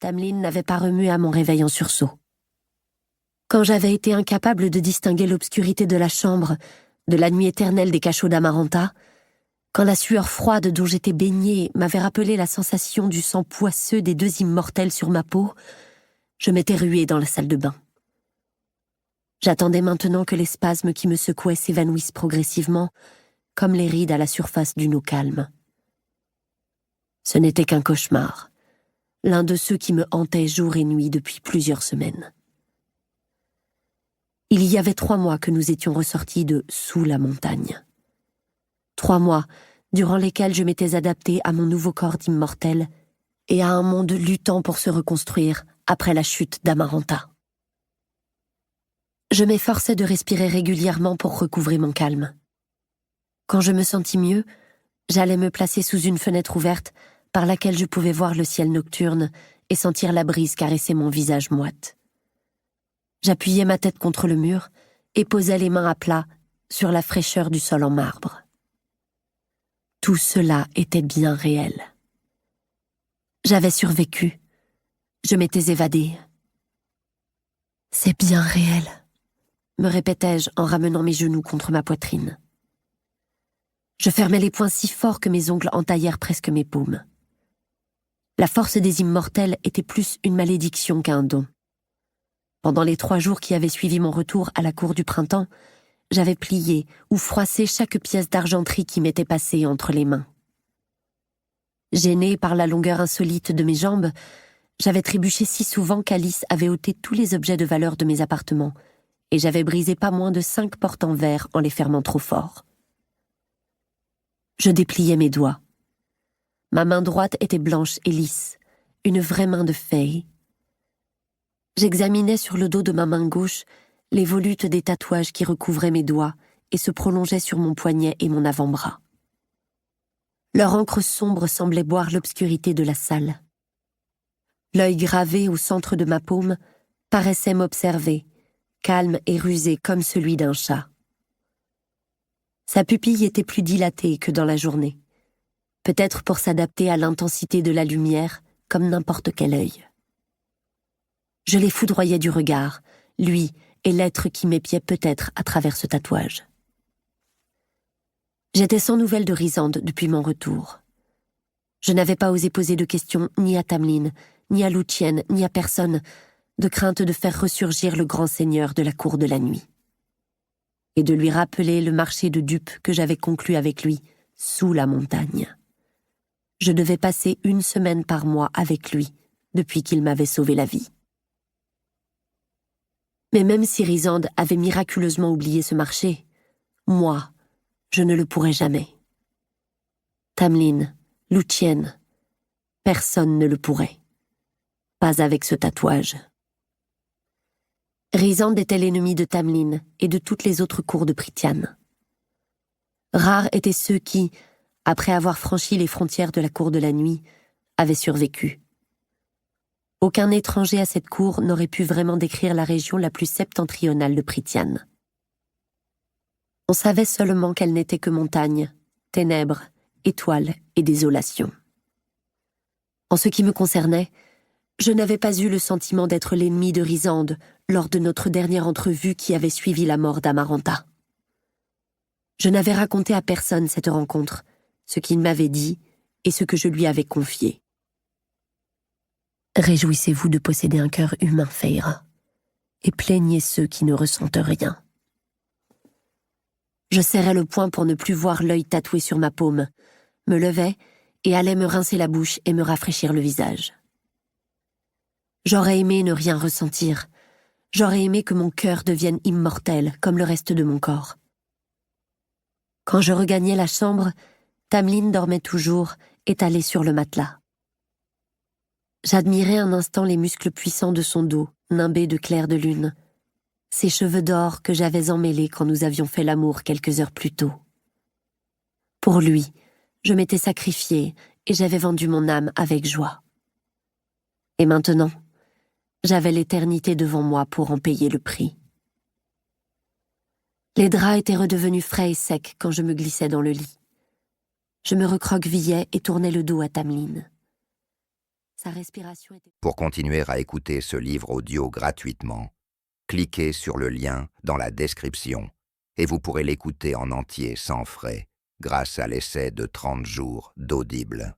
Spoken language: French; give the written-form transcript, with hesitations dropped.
Tamlin n'avait pas remué à mon réveil en sursaut. Quand j'avais été incapable de distinguer l'obscurité de la chambre, de la nuit éternelle des cachots d'Amaranta, quand la sueur froide dont j'étais baignée m'avait rappelé la sensation du sang poisseux des deux immortels sur ma peau, je m'étais ruée dans la salle de bain. J'attendais maintenant que les spasmes qui me secouaient s'évanouissent progressivement, comme les rides à la surface d'une eau calme. Ce n'était qu'un cauchemar, l'un de ceux qui me hantaient jour et nuit depuis plusieurs semaines. Il y avait 3 mois que nous étions ressortis de « sous la montagne ». 3 mois durant lesquels je m'étais adaptée à mon nouveau corps d'immortel et à un monde luttant pour se reconstruire après la chute d'Amaranta. Je m'efforçais de respirer régulièrement pour recouvrer mon calme. Quand je me sentis mieux, j'allais me placer sous une fenêtre ouverte par laquelle je pouvais voir le ciel nocturne et sentir la brise caresser mon visage moite. J'appuyais ma tête contre le mur et posais les mains à plat sur la fraîcheur du sol en marbre. Tout cela était bien réel. J'avais survécu. Je m'étais évadée. « C'est bien réel », me répétais-je en ramenant mes genoux contre ma poitrine. Je fermais les poings si fort que mes ongles entaillèrent presque mes paumes. La force des immortels était plus une malédiction qu'un don. Pendant les 3 jours qui avaient suivi mon retour à la cour du printemps, j'avais plié ou froissé chaque pièce d'argenterie qui m'était passée entre les mains. Gênée par la longueur insolite de mes jambes, j'avais trébuché si souvent qu'Alice avait ôté tous les objets de valeur de mes appartements, et j'avais brisé pas moins de 5 portes en verre en les fermant trop fort. Je dépliais mes doigts. Ma main droite était blanche et lisse, une vraie main de fée. J'examinais sur le dos de ma main gauche les volutes des tatouages qui recouvraient mes doigts et se prolongeaient sur mon poignet et mon avant-bras. Leur encre sombre semblait boire l'obscurité de la salle. L'œil gravé au centre de ma paume paraissait m'observer, calme et rusé comme celui d'un chat. Sa pupille était plus dilatée que dans la journée, peut-être pour s'adapter à l'intensité de la lumière comme n'importe quel œil. Je les foudroyais du regard, lui et l'être qui m'épiait peut-être à travers ce tatouage. J'étais sans nouvelles de Rhysand depuis mon retour. Je n'avais pas osé poser de questions ni à Tamlin, ni à Luthien, ni à personne, de crainte de faire ressurgir le grand seigneur de la cour de la nuit. Et de lui rappeler le marché de dupes que j'avais conclu avec lui, sous la montagne. Je devais passer 1 semaine par mois avec lui, depuis qu'il m'avait sauvé la vie. Mais même si Rhysand avait miraculeusement oublié ce marché, moi, je ne le pourrais jamais. Tamlin, Luthien, personne ne le pourrait. Pas avec ce tatouage. Rhysand était l'ennemi de Tamlin et de toutes les autres cours de Prythian. Rares étaient ceux qui, après avoir franchi les frontières de la cour de la nuit, avaient survécu. Aucun étranger à cette cour n'aurait pu vraiment décrire la région la plus septentrionale de Prythian. On savait seulement qu'elle n'était que montagne, ténèbres, étoiles et désolation. En ce qui me concernait, je n'avais pas eu le sentiment d'être l'ennemi de Rhysand lors de notre dernière entrevue qui avait suivi la mort d'Amaranta. Je n'avais raconté à personne cette rencontre, ce qu'il m'avait dit et ce que je lui avais confié. Réjouissez-vous de posséder un cœur humain, Feyre, et plaignez ceux qui ne ressentent rien. Je serrais le poing pour ne plus voir l'œil tatoué sur ma paume, me levais et allais me rincer la bouche et me rafraîchir le visage. J'aurais aimé ne rien ressentir. J'aurais aimé que mon cœur devienne immortel, comme le reste de mon corps. Quand je regagnais la chambre, Tamlin dormait toujours, étalée sur le matelas. J'admirais un instant les muscles puissants de son dos, nimbés de clair de lune, ses cheveux d'or que j'avais emmêlés quand nous avions fait l'amour quelques heures plus tôt. Pour lui, je m'étais sacrifiée et j'avais vendu mon âme avec joie. Et maintenant, j'avais l'éternité devant moi pour en payer le prix. Les draps étaient redevenus frais et secs quand je me glissais dans le lit. Je me recroquevillais et tournais le dos à Tamlin. Sa respiration était... Pour continuer à écouter ce livre audio gratuitement, cliquez sur le lien dans la description et vous pourrez l'écouter en entier sans frais grâce à l'essai de 30 jours d'Audible.